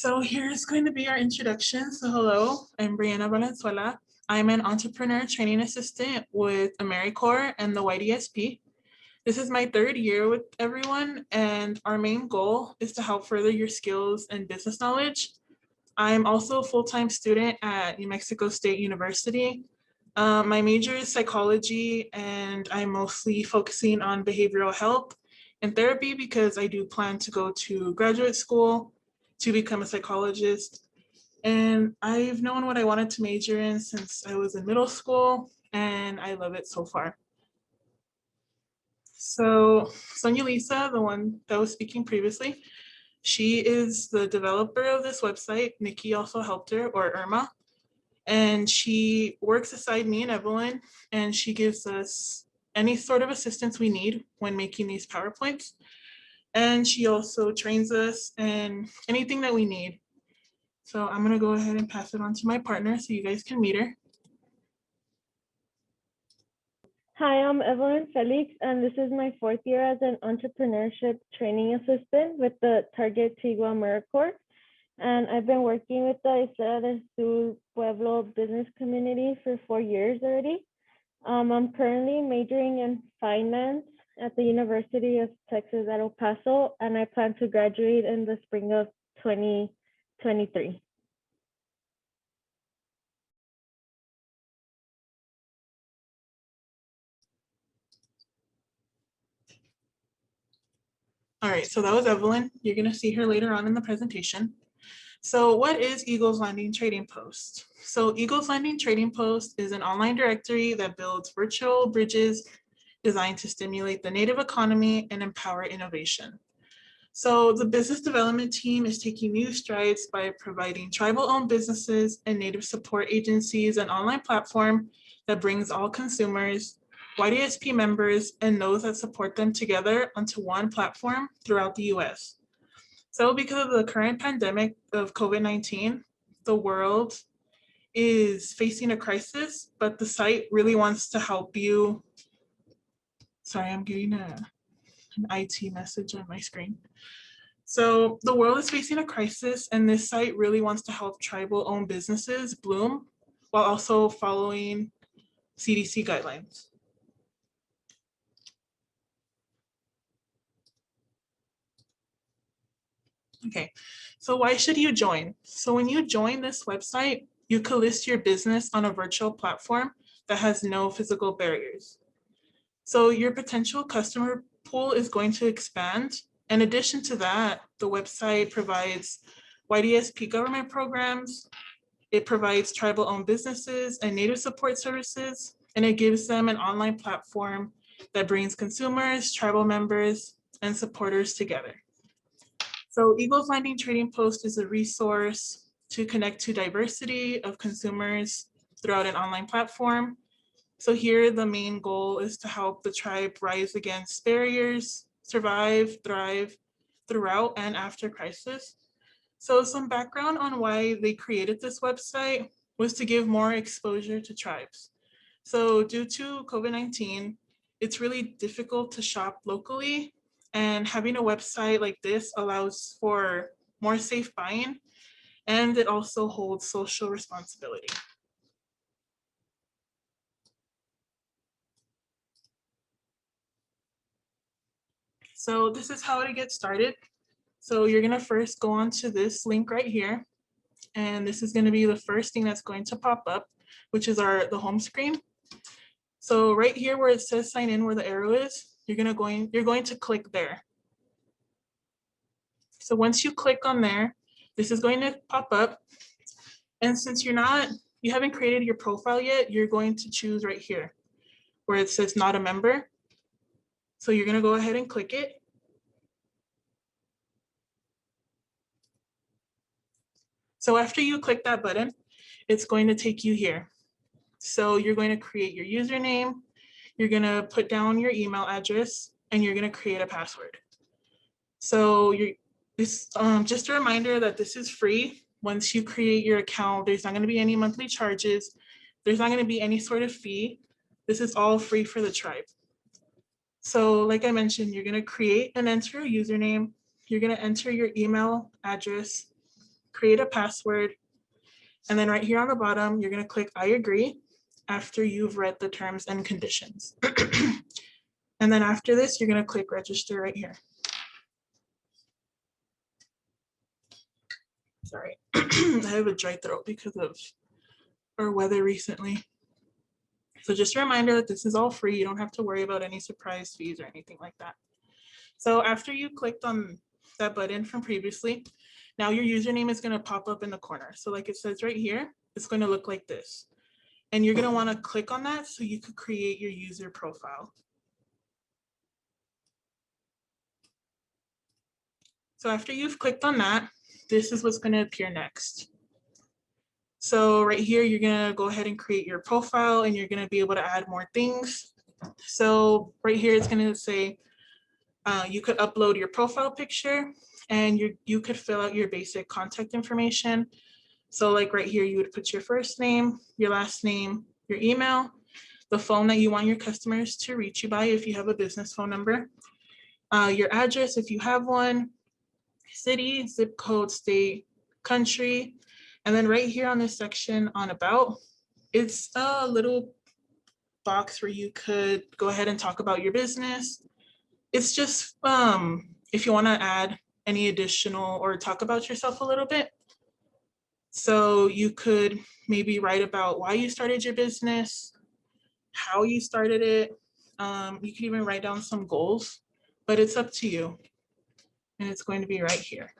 So here's going to be our introduction. So hello, I'm Brianna Valenzuela. I'm an entrepreneur training assistant with AmeriCorps and the YDSP. This is my third year with everyone, and our main goal is to help further your skills and business knowledge. I'm also a full-time student at New Mexico State University. My major is psychology, and I'm mostly focusing on behavioral health and therapy because I do plan to go to graduate school to become a psychologist. And I've known what I wanted to major in since I was in middle school, and I love it so far. So Sonia Lisa, the one that was speaking previously, she is the developer of this website. Nikki also helped her, or Irma, and she works beside me and Evelyn, and she gives us any sort of assistance we need when making these PowerPoints. And she also trains us in anything that we need. So I'm gonna go ahead and pass it on to my partner so you guys can meet her. Hi, I'm Evelyn Felix, and this is my fourth year as an entrepreneurship training assistant with the Target Tigua AmeriCorps. And I've been working with the Isla del Sur Pueblo business community for 4 years already. I'm currently majoring in finance at the University of Texas at El Paso, and I plan to graduate in the spring of 2023. All right, so that was Evelyn. You're gonna see her later on in the presentation. So what is Eagles Landing Trading Post? So Eagles Landing Trading Post is an online directory that builds virtual bridges designed to stimulate the native economy and empower innovation. So the business development team is taking new strides by providing tribal-owned businesses and native support agencies an online platform that brings all consumers, YDSP members, and those that support them together onto one platform throughout the US. So because of the current pandemic of COVID-19, the world is facing a crisis, but the site really wants to help you. Sorry, I'm getting an IT message on my screen. So the world is facing a crisis, and this site really wants to help tribal-owned businesses bloom while also following CDC guidelines. Okay, so why should you join? So when you join this website, you can list your business on a virtual platform that has no physical barriers. So your potential customer pool is going to expand. In addition to that, the website provides YDSP government programs, it provides tribal-owned businesses and native support services, and it gives them an online platform that brings consumers, tribal members, and supporters together. So Eagles Landing Trading Post is a resource to connect to diversity of consumers throughout an online platform. So here the main goal is to help the tribe rise against barriers, survive, thrive throughout and after crisis. So some background on why they created this website was to give more exposure to tribes. So due to COVID-19, it's really difficult to shop locally, and having a website like this allows for more safe buying, and it also holds social responsibility. So this is how to get started. So you're gonna first go onto this link right here, and this is gonna be the first thing that's going to pop up, which is the home screen. So right here where it says sign in, where the arrow is, you're going to click there. So once you click on there, this is going to pop up. And since you haven't created your profile yet, you're going to choose right here where it says not a member. So you're gonna go ahead and click it. So after you click that button, it's going to take you here. So you're going to create your username, you're gonna put down your email address, and you're gonna create a password. So just a reminder that this is free. Once you create your account, there's not gonna be any monthly charges. There's not gonna be any sort of fee. This is all free for the tribe. So like I mentioned, you're gonna create and enter a username. You're gonna enter your email address. create a password, and then right here on the bottom, you're gonna click I agree after you've read the terms and conditions. And then after this, you're gonna click register right here. Sorry, I have a dry throat because of our weather recently. So just a reminder that this is all free. You don't have to worry about any surprise fees or anything like that. So after you clicked on that button from previously, now your username is gonna pop up in the corner. So like it says right here, it's gonna look like this. And you're gonna wanna click on that so you could create your user profile. So after you've clicked on that, this is what's gonna appear next. So right here, you're gonna go ahead and create your profile and you're gonna be able to add more things. So right here, it's gonna say, you could upload your profile picture and you could fill out your basic contact information. So like right here, you would put your first name, your last name, your email, the phone that you want your customers to reach you by if you have a business phone number, your address if you have one, city, zip code, state, country. And then right here on this section on about, it's a little box where you could go ahead and talk about your business. It's just if you want to add any additional or talk about yourself a little bit. So you could maybe write about why you started your business, how you started it. You can even write down some goals, but it's up to you. And it's going to be right here.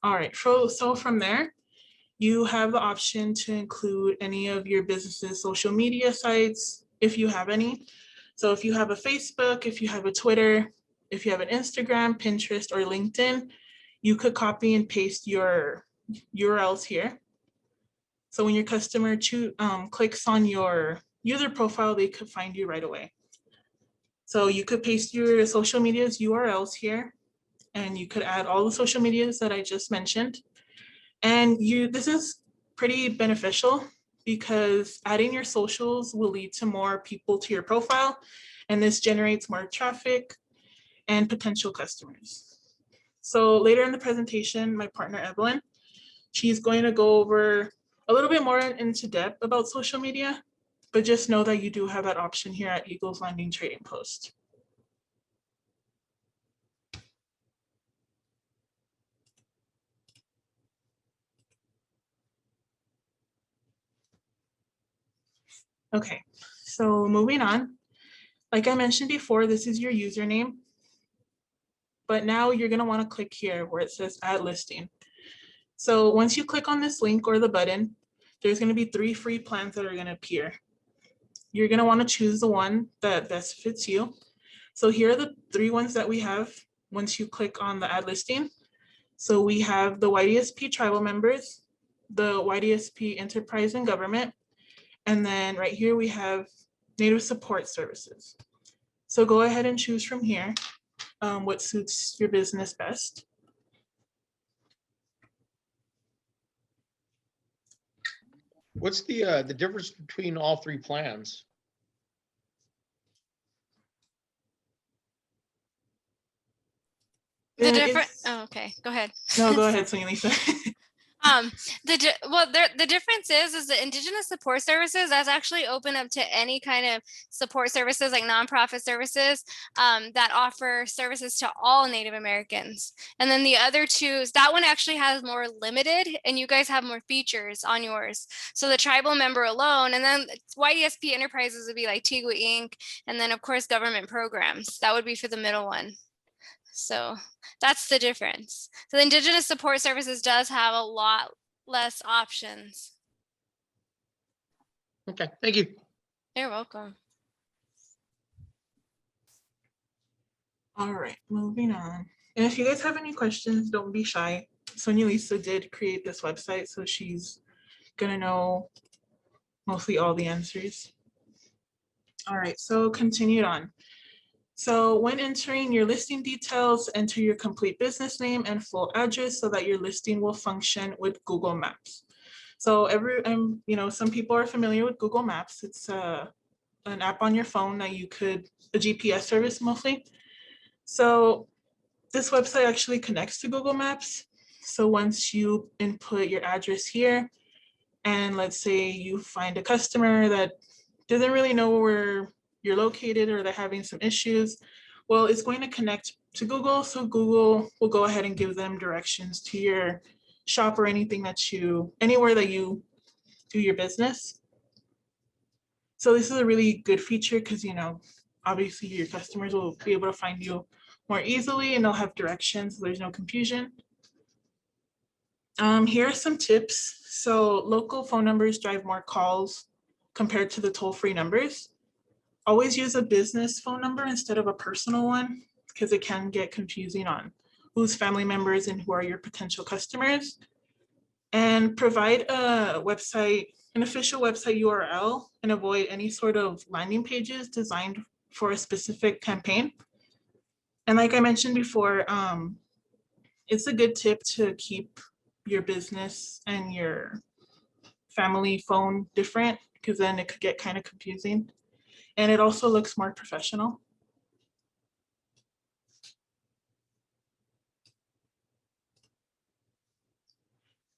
All right, so from there, you have the option to include any of your business's social media sites, if you have any. So if you have a Facebook, if you have a Twitter, if you have an Instagram, Pinterest, or LinkedIn, you could copy and paste your URLs here. So when your customer clicks on your user profile, they could find you right away. So you could paste your social media's URLs here, and you could add all the social medias that I just mentioned. And this is pretty beneficial because adding your socials will lead to more people to your profile, and this generates more traffic and potential customers. So later in the presentation, my partner Evelyn, she's going to go over a little bit more into depth about social media, but just know that you do have that option here at Eagles Landing Trading Post. Okay, so moving on. Like I mentioned before, this is your username, but now you're gonna wanna click here where it says add listing. So once you click on this link or the button, there's gonna be 3 free plans that are gonna appear. You're gonna wanna choose the one that best fits you. So here are the 3 ones that we have once you click on the add listing. So we have the YDSP tribal members, the YDSP enterprise and government, and then right here we have Native support services. So go ahead and choose from here what suits your business best. What's the difference between all 3 plans? The different. Oh, okay. Go ahead. No, go ahead, Sonia Lisa. The difference is the Indigenous support services that's actually open up to any kind of support services like nonprofit services that offer services to all Native Americans. And then the other 2, that one actually has more limited, and you guys have more features on yours. So the tribal member alone, and then YDSP enterprises would be like Tigua Inc. And then of course government programs. That would be for the middle one. So that's the difference. So the Indigenous support services does have a lot less options. Okay, thank you. You're welcome. All right, moving on. And if you guys have any questions, don't be shy. Sonia Lisa did create this website, so she's gonna know mostly all the answers. All right, so continued on. So when entering your listing details, enter your complete business name and full address so that your listing will function with Google Maps. So some people are familiar with Google Maps. It's an app on your phone that a GPS service mostly, So this website actually connects to Google Maps. So once you input your address here, and let's say you find a customer that doesn't really know where you're located or they're having some issues, well, it's going to connect to Google. So Google will go ahead and give them directions to your shop or anything that anywhere that you do your business. So this is a really good feature because, obviously your customers will be able to find you more easily and they'll have directions, so there's no confusion. Here are some tips. So local phone numbers drive more calls compared to the toll-free numbers. Always use a business phone number instead of a personal one because it can get confusing on who's family members and who are your potential customers. And provide a website, an official website URL, and avoid any sort of landing pages designed for a specific campaign. And like I mentioned before, it's a good tip to keep your business and your family phone different because then it could get kind of confusing. And it also looks more professional.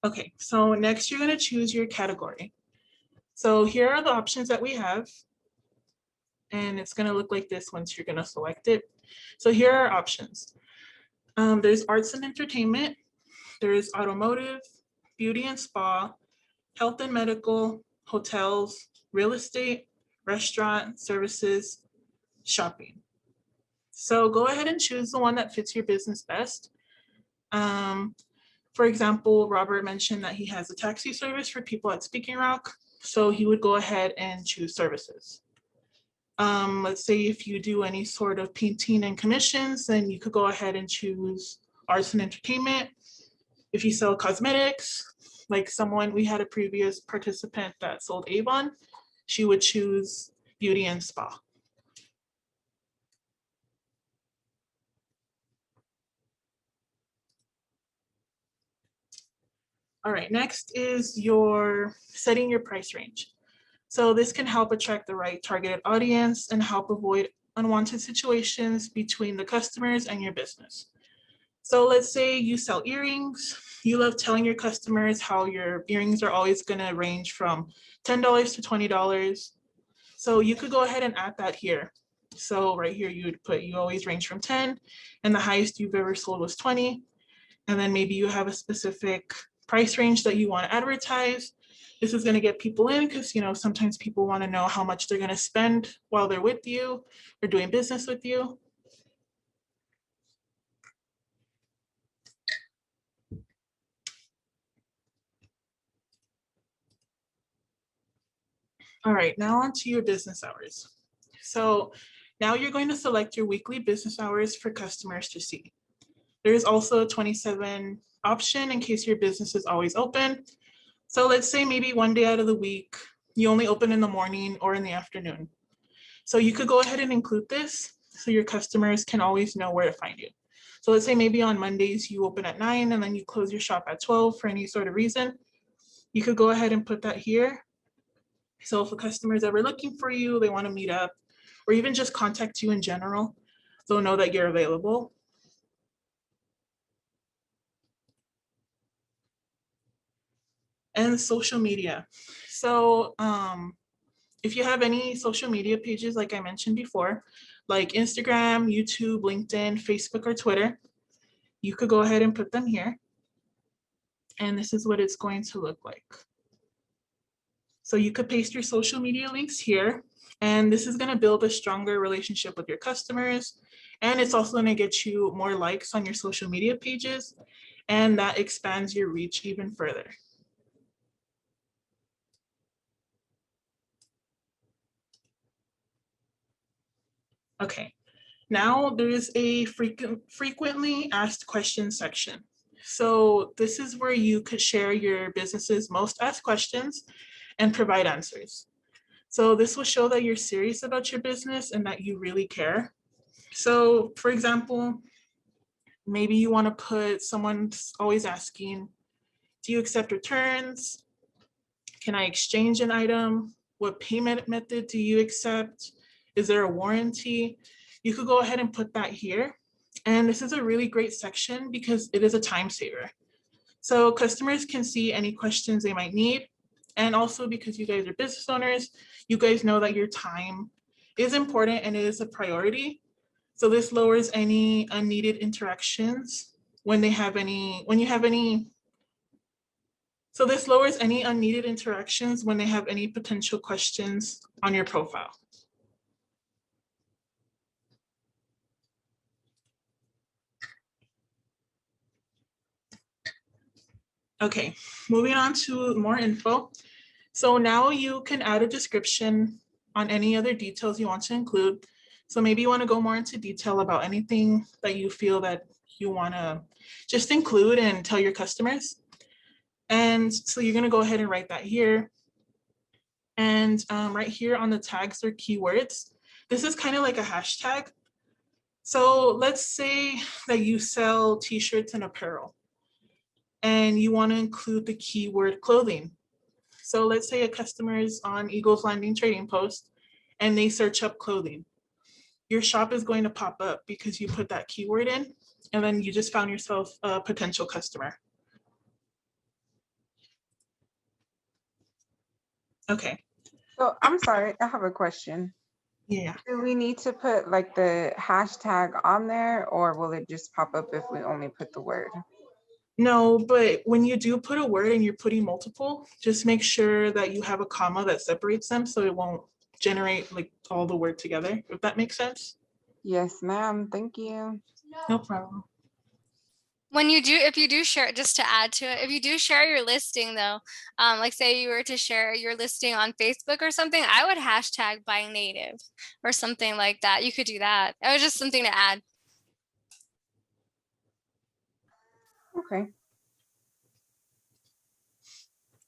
Okay, so next you're going to choose your category. So here are the options that we have. And it's going to look like this once you're going to select it. So here are options. There's arts and entertainment, there's automotive, beauty and spa, health and medical, hotels, real estate, restaurant, services, shopping. So go ahead and choose the one that fits your business best. For example, Robert mentioned that he has a taxi service for people at Speaking Rock. So he would go ahead and choose services. Let's say if you do any sort of painting and commissions, then you could go ahead and choose arts and entertainment. If you sell cosmetics, like we had a previous participant that sold Avon, she would choose beauty and spa. All right, next is setting your price range. So this can help attract the right targeted audience and help avoid unwanted situations between the customers and your business. So let's say you sell earrings. You love telling your customers how your earrings are always going to range from $10 to $20. So you could go ahead and add that here. So right here, you would put you always range from 10 and the highest you've ever sold was 20. And then maybe you have a specific price range that you want to advertise. This is going to get people in because, sometimes people want to know how much they're going to spend while they're with you or doing business with you. All right, now on to your business hours. So now you're going to select your weekly business hours for customers to see. There is also a 27 option in case your business is always open. So let's say maybe one day out of the week, you only open in the morning or in the afternoon. So you could go ahead and include this so your customers can always know where to find you. So let's say maybe on Mondays you open at 9 and then you close your shop at 12 for any sort of reason. You could go ahead and put that here. So if a customer is ever looking for you, they want to meet up, or even just contact you in general, they'll know that you're available. And social media. So if you have any social media pages, like I mentioned before, like Instagram, YouTube, LinkedIn, Facebook, or Twitter, you could go ahead and put them here. And this is what it's going to look like. So you could paste your social media links here, and this is going to build a stronger relationship with your customers. And it's also going to get you more likes on your social media pages, and that expands your reach even further. Okay, now there is a frequently asked questions section. So this is where you could share your business's most asked questions and provide answers. So this will show that you're serious about your business and that you really care. So for example, maybe you want to put someone's always asking, do you accept returns? Can I exchange an item? What payment method do you accept? Is there a warranty? You could go ahead and put that here. And this is a really great section because it is a time saver. So customers can see any questions they might need. And also because you guys are business owners, you guys know that your time is important and it is a priority. So this lowers any unneeded interactions when you have any. So this lowers any unneeded interactions when they have any potential questions on your profile. Okay, moving on to more info. So now you can add a description on any other details you want to include. So maybe you want to go more into detail about anything that you feel that you want to just include and tell your customers. And so you're going to go ahead and write that here. And right here on the tags or keywords, this is kind of like a hashtag. So let's say that you sell t-shirts and apparel and you want to include the keyword clothing. So let's say a customer is on Eagles Landing Trading Post and they search up clothing. Your shop is going to pop up because you put that keyword in and then you just found yourself a potential customer. Okay. So I'm sorry, I have a question. Yeah. Do we need to put like the hashtag on there, or will it just pop up if we only put the word? No, but when you do put a word and you're putting multiple, just make sure that you have a comma that separates them so it won't generate like all the word together, if that makes sense. Yes, ma'am. Thank you. No problem. When you do, if you do share, just to add to it, if you do share your listing though, like say you were to share your listing on Facebook or something, I would hashtag buying native or something like that. You could do that. It was just something to add. Okay.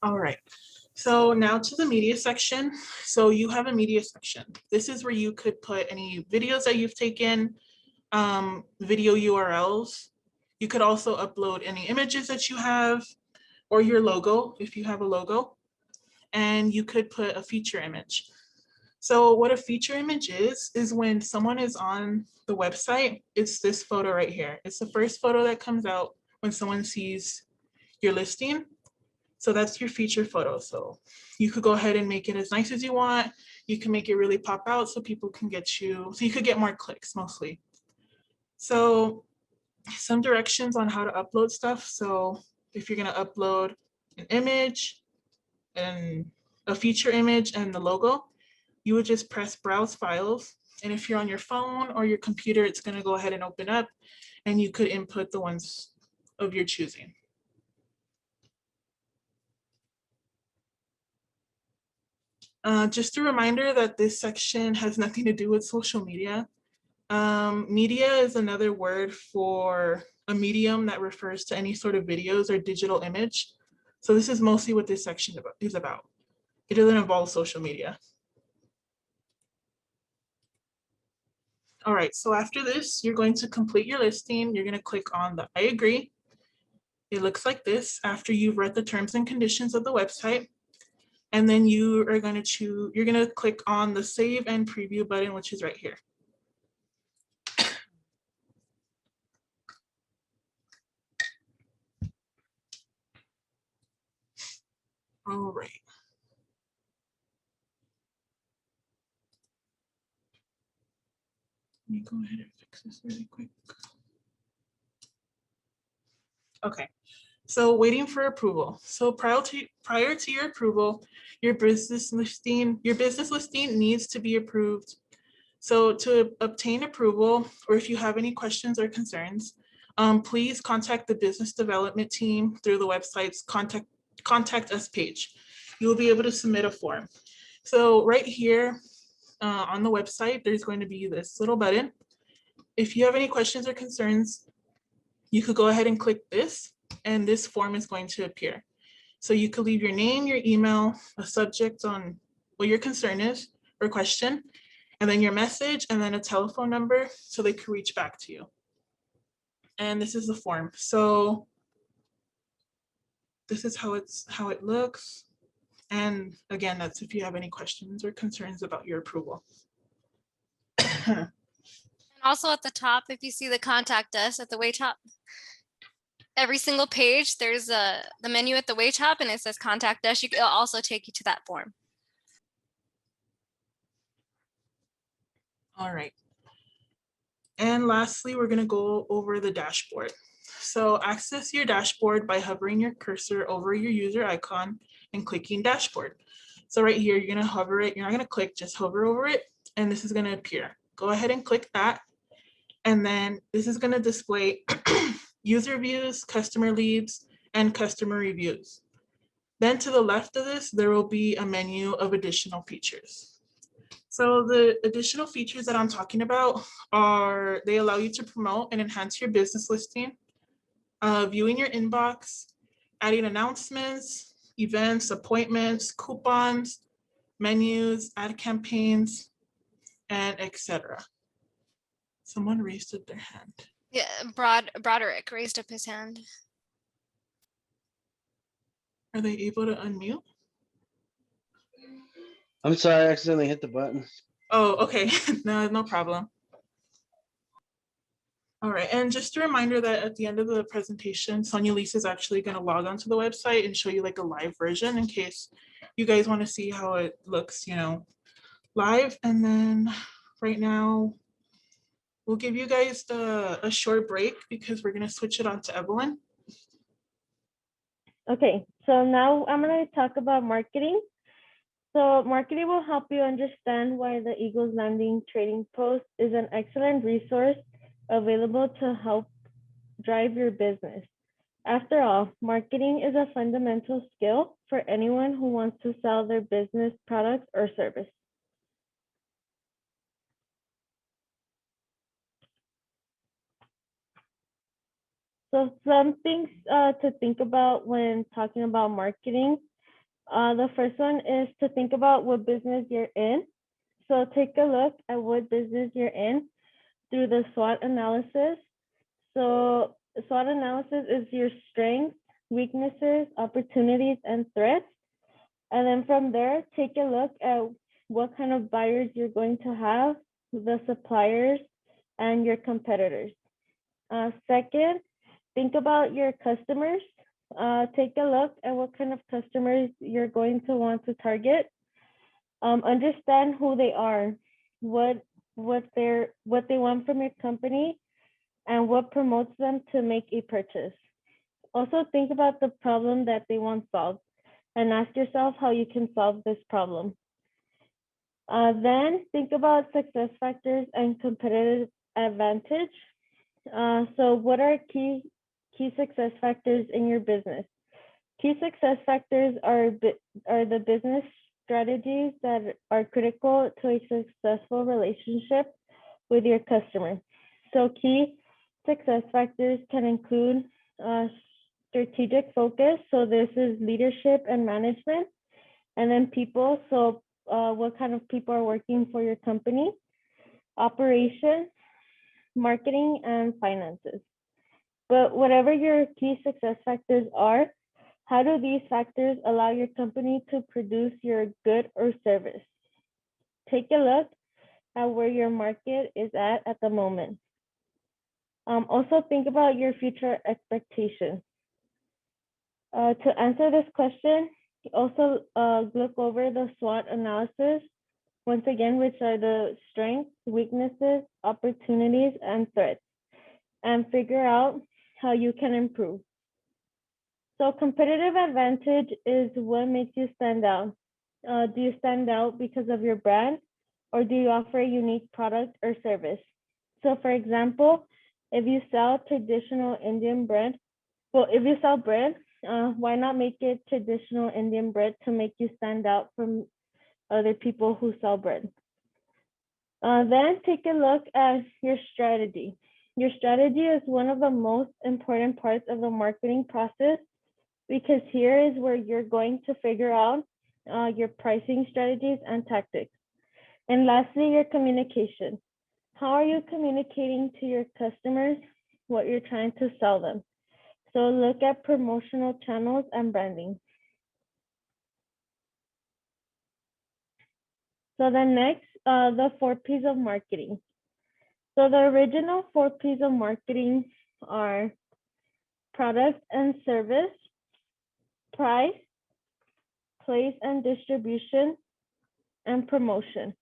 All right. So now to the media section. So you have a media section. This is where you could put any videos that you've taken, video URLs. You could also upload any images that you have or your logo if you have a logo. And you could put a feature image. So what a feature image is when someone is on the website, it's this photo right here. It's the first photo that comes out when someone sees your listing. So that's your feature photo. So you could go ahead and make it as nice as you want. You can make it really pop out so people can get you, so you could get more clicks mostly. So some directions on how to upload stuff. So if you're gonna upload an image and a feature image and the logo, you would just press browse files. And if you're on your phone or your computer, it's gonna go ahead and open up and you could input the ones of your choosing. Just a reminder that this section has nothing to do with social media. Media is another word for a medium that refers to any sort of videos or digital image. So this is mostly what this section is about. It doesn't involve social media. All right, so after this, you're going to complete your listing. You're going to click on the I agree. It looks like this after you've read the terms and conditions of the website. And then you are going to choose, you're going to click on the save and preview button, which is right here. All right. Let me go ahead and fix this really quick. Okay, so waiting for approval. So prior to your approval, your business listing needs to be approved. So to obtain approval, or if you have any questions or concerns, please contact the business development team through the website's contact us page. You will be able to submit a form. So right here on the website, there's going to be this little button. If you have any questions or concerns, you could go ahead and click this, and this form is going to appear. So you could leave your name, your email, a subject on what your concern is or question, and then your message, and then a telephone number so they could reach back to you. And this is the form. So this is how it looks. And again, that's if you have any questions or concerns about your approval. And Also at the top, if you see the contact us at the way top, every single page, there's the menu at the way top and it says contact us. It'll also take you to that form. All right. And lastly, we're gonna go over the dashboard. So access your dashboard by hovering your cursor over your user icon and clicking dashboard. So right here, you're gonna hover it. You're not gonna click, just hover over it, and this is gonna appear. Go ahead and click that. And then this is gonna display user views, customer leads, and customer reviews. Then to the left of this, there will be a menu of additional features. So the additional features that I'm talking about are, they allow you to promote and enhance your business listing, viewing your inbox, adding announcements, events, appointments, coupons, menus, ad campaigns, and etc. Someone raised up their hand. Yeah, Broderick raised up his hand. Are they able to unmute? I'm sorry, I accidentally hit the button. Oh, okay. No problem. All right, and just a reminder that at the end of the presentation, Sonia Lisa is actually going to log onto the website and show you like a live version in case you guys want to see how it looks, live. And then right now, we'll give you guys a short break because we're going to switch it on to Evelyn. Okay, so now I'm going to talk about marketing. So marketing will help you understand why the Eagles Landing Trading Post is an excellent resource available to help drive your business. After all, marketing is a fundamental skill for anyone who wants to sell their business products or service. So some things to think about when talking about marketing. The first one is to think about what business you're in. So take a look at what business you're in through the SWOT analysis. So SWOT analysis is your strengths, weaknesses, opportunities, and threats. And then from there, take a look at what kind of buyers you're going to have, the suppliers, and your competitors. Second, think about your customers. Take a look at what kind of customers you're going to want to target. Understand who they are, what they want from your company, and what promotes them to make a purchase. Also think about the problem that they want solved and ask yourself how you can solve this problem. Then think about success factors and competitive advantage. So what are key success factors in your business? Key success factors are the business strategies that are critical to a successful relationship with your customer. So key success factors can include strategic focus. So this is leadership and management. And then people. So what kind of people are working for your company? Operations, marketing, and finances. But whatever your key success factors are, how do these factors allow your company to produce your good or service? Take a look at where your market is at the moment. Also think about your future expectations. To answer this question, also look over the SWOT analysis, once again, which are the strengths, weaknesses, opportunities, and threats, and figure out how you can improve. So competitive advantage is what makes you stand out. Do you stand out because of your brand, or do you offer a unique product or service? So for example, if you sell traditional Indian bread, if you sell bread, why not make it traditional Indian bread to make you stand out from other people who sell bread? Then take a look at your strategy. Your strategy is one of the most important parts of the marketing process, because here is where you're going to figure out your pricing strategies and tactics. And lastly, your communication. How are you communicating to your customers what you're trying to sell them? So look at promotional channels and branding. So then next, the 4 Ps of marketing. So the original 4 P's of marketing are product and service, price, place and distribution, and promotion.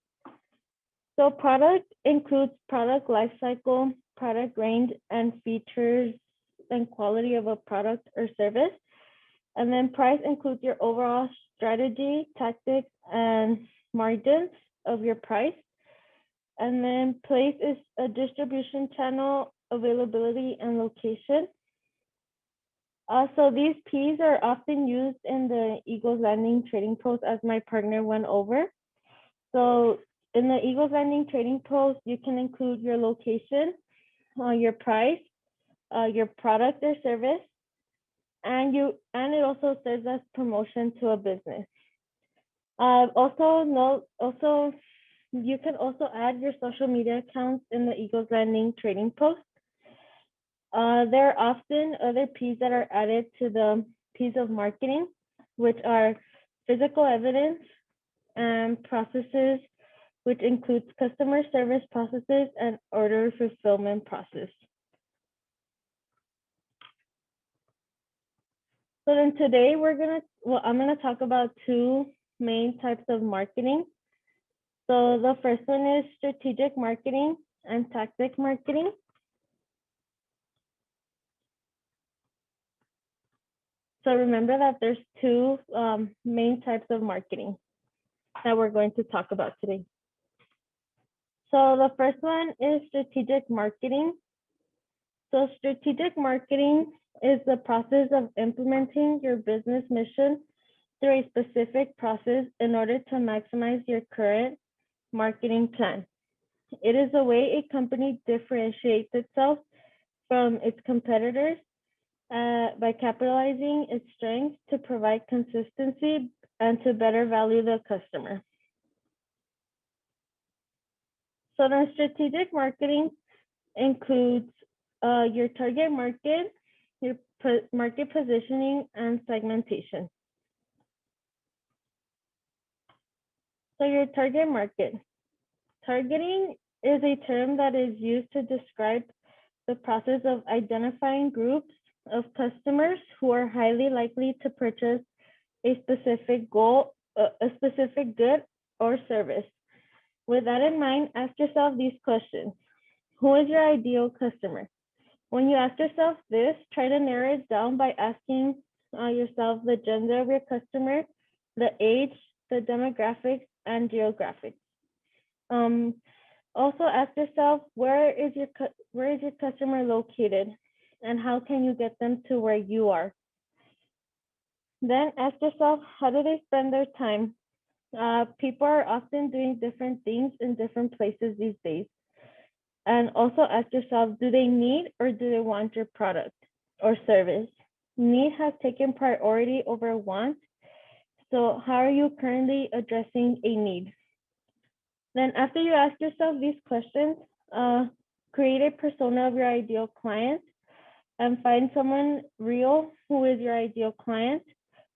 So product includes product lifecycle, product range, and features and quality of a product or service. And then price includes your overall strategy, tactics, and margins of your price. And then place is a distribution channel, availability, and location. So these P's are often used in the Eagles Landing trading post, as my partner went over. So in the Eagles Landing trading post, you can include your location, your price, your product or service, and it also serves as promotion to a business. You can also add your social media accounts in the Eagles Landing trading post. There are often other P's that are added to the P's of marketing, which are physical evidence and processes, which includes customer service processes and order fulfillment process. So then today I'm gonna talk about 2 main types of marketing. So the first one is strategic marketing and tactic marketing. So remember that there's 2 main types of marketing that we're going to talk about today. So the first one is strategic marketing. So strategic marketing is the process of implementing your business mission through a specific process in order to maximize your current marketing plan. It is a way a company differentiates itself from its competitors by capitalizing its strengths to provide consistency and to better value the customer. So the strategic marketing includes your target market, your market positioning, and segmentation. So your target market. Targeting is a term that is used to describe the process of identifying groups of customers who are highly likely to purchase a specific good or service. With that in mind, ask yourself these questions. Who is your ideal customer? When you ask yourself this, try to narrow it down by asking yourself the gender of your customer, the age, the demographics, and geographics. Also ask yourself, where is your customer located, and how can you get them to where you are? Then ask yourself, how do they spend their time? People are often doing different things in different places these days. And also ask yourself, do they need or do they want your product or service? Need has taken priority over want. So how are you currently addressing a need? Then after you ask yourself these questions, create a persona of your ideal client and find someone real who is your ideal client.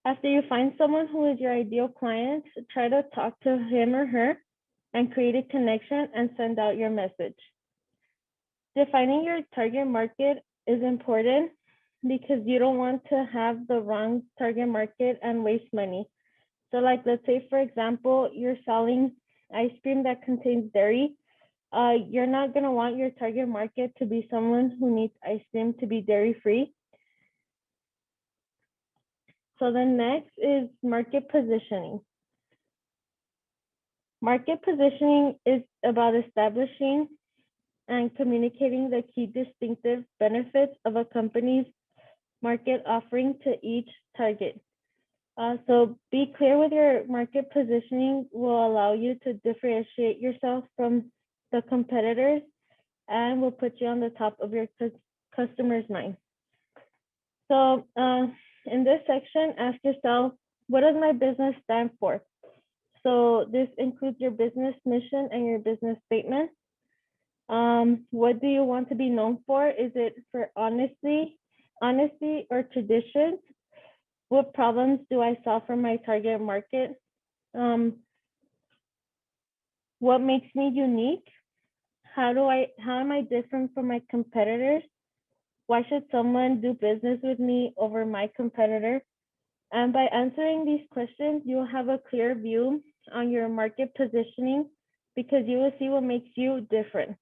After you find someone who is your ideal client, try to talk to him or her and create a connection and send out your message. Defining your target market is important because you don't want to have the wrong target market and waste money. So like, let's say, for example, you're selling ice cream that contains dairy. You're not gonna want your target market to be someone who needs ice cream to be dairy-free. So then next is market positioning. Market positioning is about establishing and communicating the key distinctive benefits of a company's market offering to each target. So be clear with your market positioning will allow you to differentiate yourself from the competitors and will put you on the top of your customer's mind. So in this section, ask yourself, what does my business stand for? So this includes your business mission and your business statement. What do you want to be known for? Is it for honesty or tradition? What problems do I solve for my target market? What makes me unique? how am I different from my competitors? Why should someone do business with me over my competitor? And by answering these questions, you'll have a clear view on your market positioning because you will see what makes you different.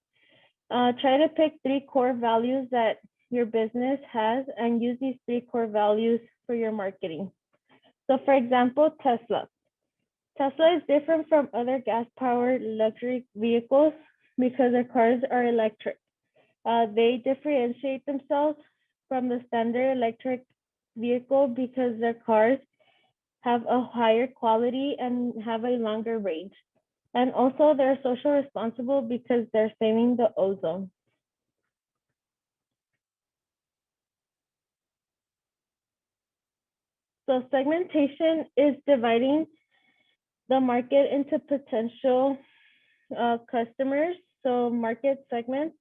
Try to pick 3 core values that your business has and use these 3 core values for your marketing. So for example, Tesla. Tesla is different from other gas-powered luxury vehicles because their cars are electric. They differentiate themselves from the standard electric vehicle because their cars have a higher quality and have a longer range. And also they're social responsible because they're saving the ozone. So segmentation is dividing the market into potential customers, so market segments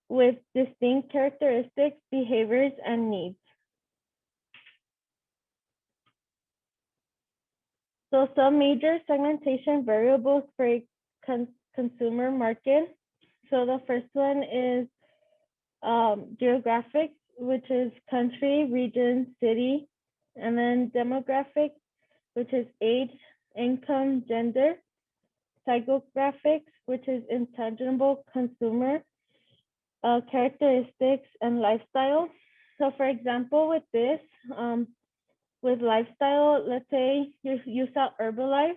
with distinct characteristics, behaviors, and needs. So some major segmentation variables for a consumer market. So the first one is geographic, which is country, region, city, and then demographic, which is age, income, gender, psychographics, which is intangible consumer characteristics and lifestyle. So for example, with this, with lifestyle, let's say you sell Herbalife,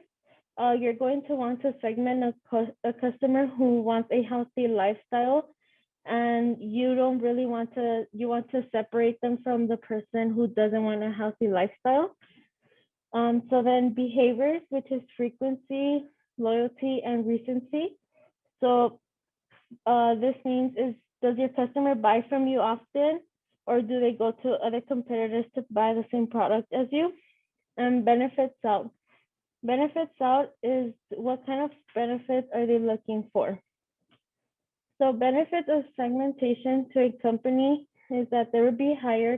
you're going to want to segment a customer who wants a healthy lifestyle, and you don't really want to, you want to separate them from the person who doesn't want a healthy lifestyle. So then behaviors, which is frequency, loyalty, and recency. So this means does your customer buy from you often, or do they go to other competitors to buy the same product as you? And benefits out. Benefits out is what kind of benefits are they looking for? So benefits of segmentation to a company is that there would be higher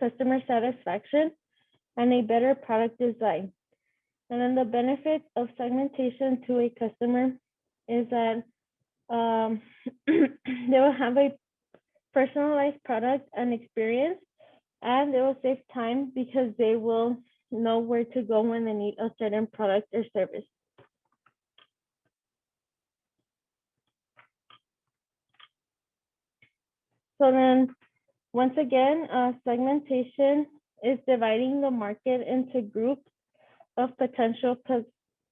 customer satisfaction and a better product design. And then the benefits of segmentation to a customer is that they will have a personalized product and experience, and they will save time because they will know where to go when they need a certain product or service. So then, once again, segmentation is dividing the market into groups of potential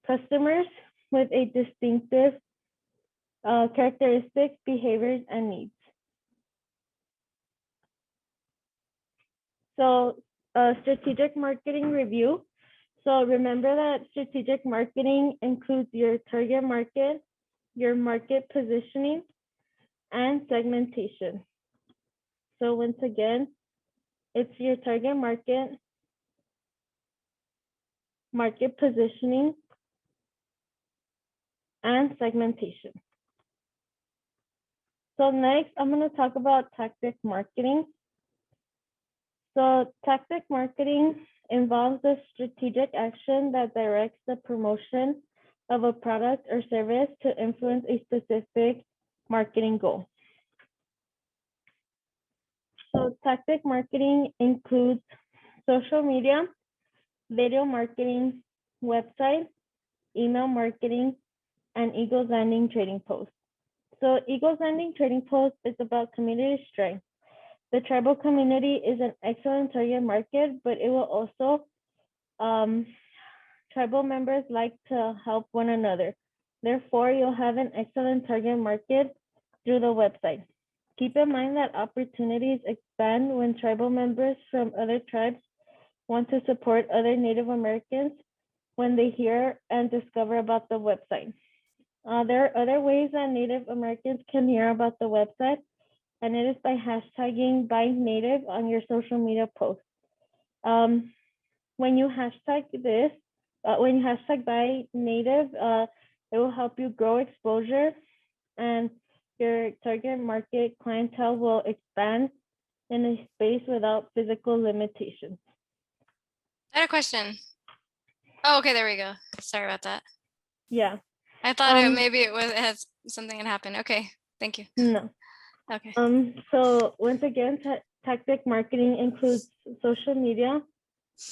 customers with a distinctive characteristics, behaviors, and needs. So strategic marketing review. So remember that strategic marketing includes your target market, your market positioning, and segmentation. So once again, it's your target market, market positioning, and segmentation. So next, I'm going to talk about tactic marketing. So tactic marketing involves the strategic action that directs the promotion of a product or service to influence a specific marketing goal. So tactic marketing includes social media, video marketing, website, email marketing, and Eagles Landing trading posts. So Eagles Landing trading post is about community strength. The tribal community is an excellent target market, but it will also, tribal members like to help one another. Therefore, you'll have an excellent target market through the website. Keep in mind that opportunities expand when tribal members from other tribes want to support other Native Americans when they hear and discover about the website. There are other ways that Native Americans can hear about the website, and it is by hashtagging Buy Native on your social media posts. When you hashtag this, when you hashtag Buy Native, it will help you grow exposure, and your target market clientele will expand in a space without physical limitations. I had a question. Oh, okay, there we go. Sorry about that. Yeah. I thought maybe it has something had happened. Okay. Thank you. No. Okay. So once again, tactic marketing includes social media,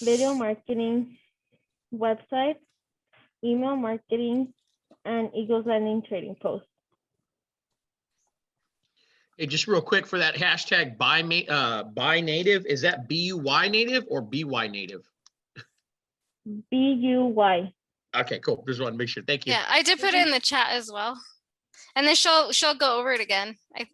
video marketing, website, email marketing, and Eagles Landing trading posts. Hey, just real quick for that hashtag buy native, is that BUY native or BY native? BUY. Okay, cool. Just want to make sure. Thank you. Yeah, I did put it in the chat as well. And then she'll go over it again. Okay.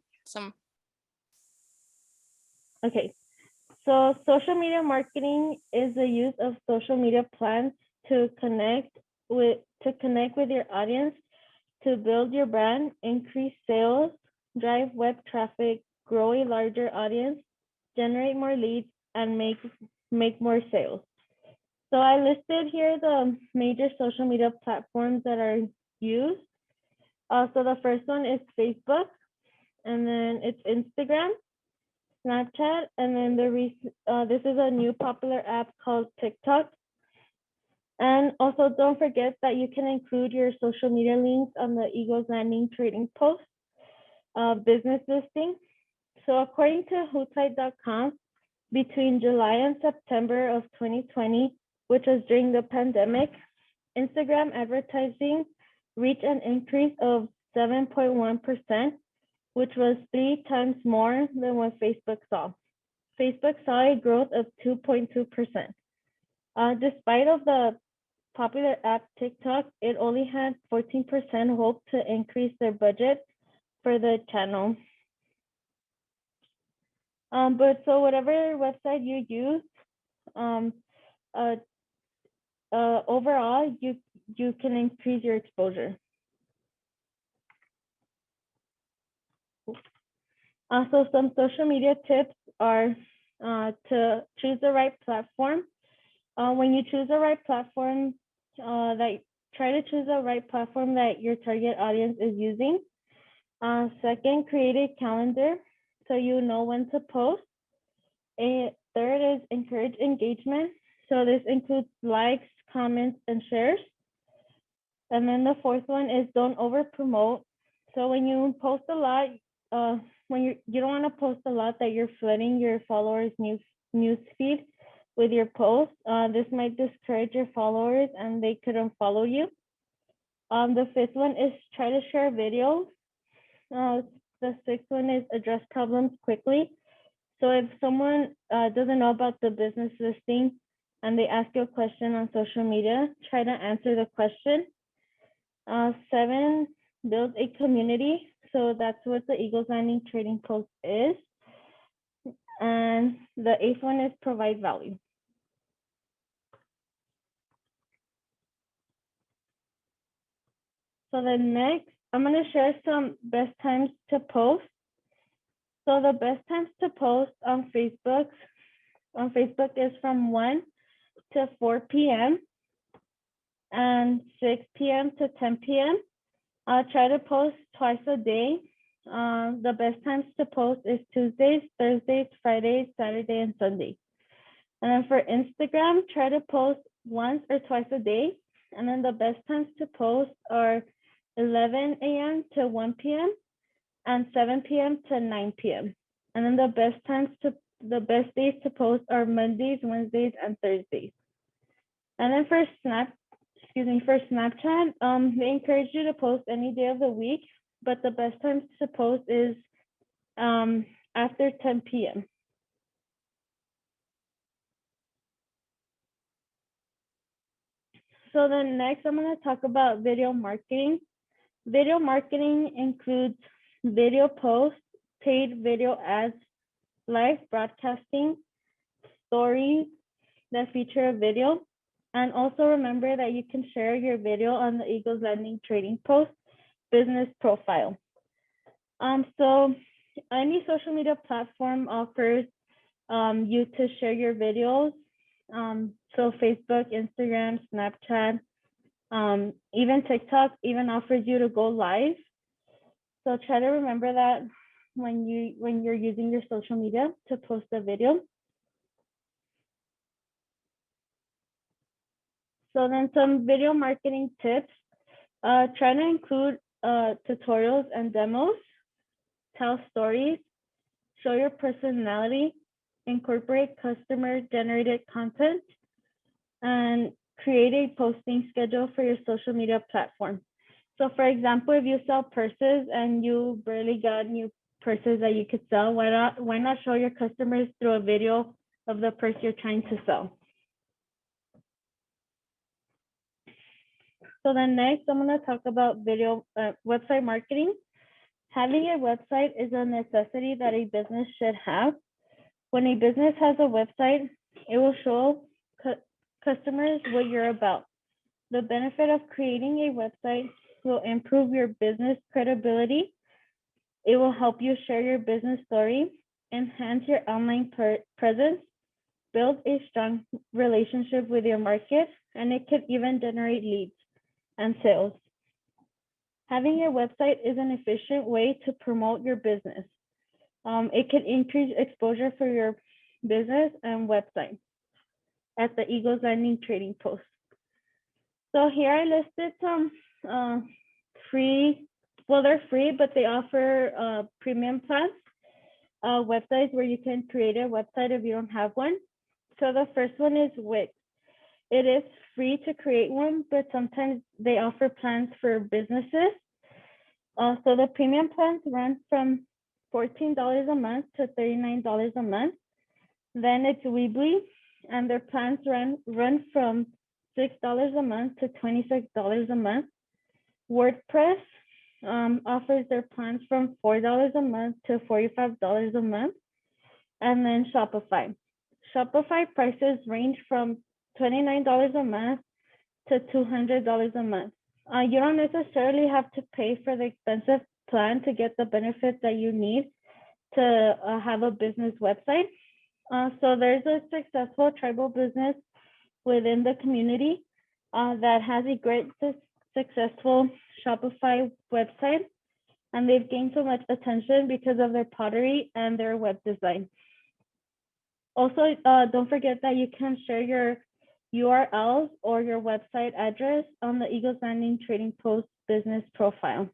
So social media marketing is the use of social media plans to connect with your audience, to build your brand, increase sales, drive web traffic, grow a larger audience, generate more leads, and make more sales. So I listed here the major social media platforms that are used. So the first one is Facebook, and then it's Instagram, Snapchat, and then this is a new popular app called TikTok. And also don't forget that you can include your social media links on the Eagles Landing trading post, business listing. So according to hootite.com, between July and September of 2020, which was during the pandemic, Instagram advertising reached an increase of 7.1%, which was 3 times more than what Facebook saw. Facebook saw a growth of 2.2%. Despite of the popular app TikTok, it only had 14% hope to increase their budget for the channel. But so whatever website you use, overall, you can increase your exposure. So some social media tips are to choose the right platform. When you choose the right platform, try to choose the right platform that your target audience is using. Second, create a calendar so you know when to post. Third is encourage engagement. So this includes likes, comments, and shares. And then the fourth one is don't over promote. So when you post a lot, you don't want to post a lot that you're flooding your followers' news feed with your posts. This might discourage your followers and they could unfollow you. The fifth one is try to share videos. The sixth one is address problems quickly. So if someone doesn't know about the business listing and they ask you a question on social media, try to answer the question. 7, build a community. So that's what the Eagles Landing trading post is. And the 8th one is provide value. So the next, I'm going to share some best times to post. So the best times to post on Facebook is from 1 to 4 p.m. and 6 p.m. to 10 p.m. I'll try to post twice a day. The best times to post is Tuesdays, Thursdays, Fridays, Saturday, and Sunday. And then for Instagram, try to post once or twice a day. And then the best times to post are 11 a.m. to 1 p.m. and 7 p.m. to 9 p.m. And then the best days to post are Mondays, Wednesdays, and Thursdays. And then for Snapchat, they encourage you to post any day of the week, but the best times to post is after 10 p.m. So then next, I'm going to talk about video marketing. Video marketing includes video posts, paid video ads, live broadcasting, stories that feature a video. And also remember that you can share your video on the Eagles Landing trading post business profile. So any social media platform offers you to share your videos. So Facebook, Instagram, Snapchat, even TikTok even offers you to go live. So try to remember that when you're using your social media to post a video. So then some video marketing tips. Try to include tutorials and demos. tell stories, show your personality, incorporate customer-generated content, and create a posting schedule for your social media platform. So for example, if you sell purses and you barely got new purses that you could sell, why not show your customers through a video of the purse you're trying to sell? So then next, I'm going to talk about video website marketing. Having a website is a necessity that a business should have. When a business has a website, it will show customers what you're about. The benefit of creating a website will improve your business credibility. It will help you share your business story, enhance your online presence, build a strong relationship with your market, and it could even generate leads and sales. Having a website is an efficient way to promote your business. It can increase exposure for your business and website at the Eagles Landing Trading Post. So here I listed some free, well, they're free, but they offer premium plans, websites where you can create a website if you don't have one. So the first one is Wix. It is free to create one, but sometimes they offer plans for businesses. So the premium plans run from $14 a month to $39 a month. Then it's Weebly, and their plans run from $6 a month to $26 a month. WordPress offers their plans from $4 a month to $45 a month. And then Shopify. Shopify prices range from $29 a month to $200 a month. You don't necessarily have to pay for the expensive plan to get the benefits that you need to have a business website. So there's a successful tribal business within the community that has a great successful Shopify website, and they've gained so much attention because of their pottery and their web design. Also, don't forget that you can share your URLs or your website address on the Eagles Landing Trading Post business profile.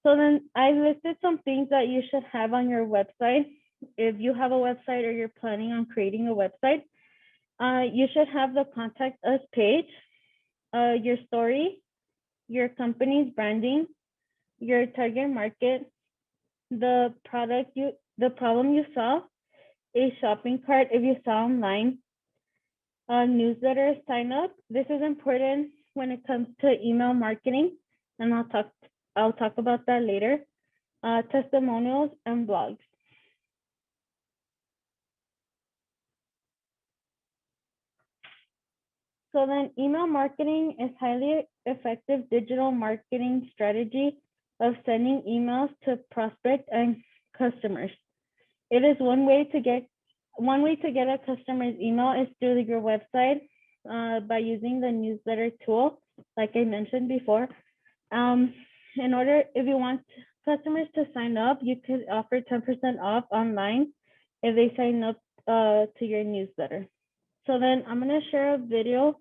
So then I listed some things that you should have on your website. If you have a website or you're planning on creating a website, you should have the contact us page, your story, your company's branding, your target market, the problem you solve, a shopping cart if you sell online, newsletter sign up. This is important when it comes to email marketing, and I'll talk about that later. Testimonials and blogs. So then email marketing is highly effective digital marketing strategy of sending emails to prospects and customers. It is one way to get a customer's email is through your website by using the newsletter tool, like I mentioned before. If you want customers to sign up, you could offer 10% off online if they sign up to your newsletter. So then I'm gonna share a video.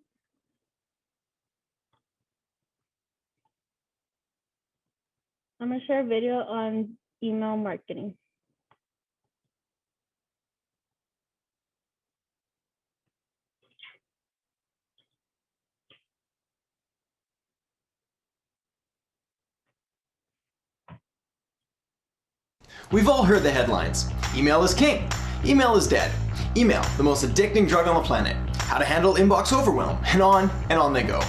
I'm gonna share a video on email marketing. We've all heard the headlines. Email is king. Email is dead. Email, the most addicting drug on the planet. How to handle inbox overwhelm, and on they go.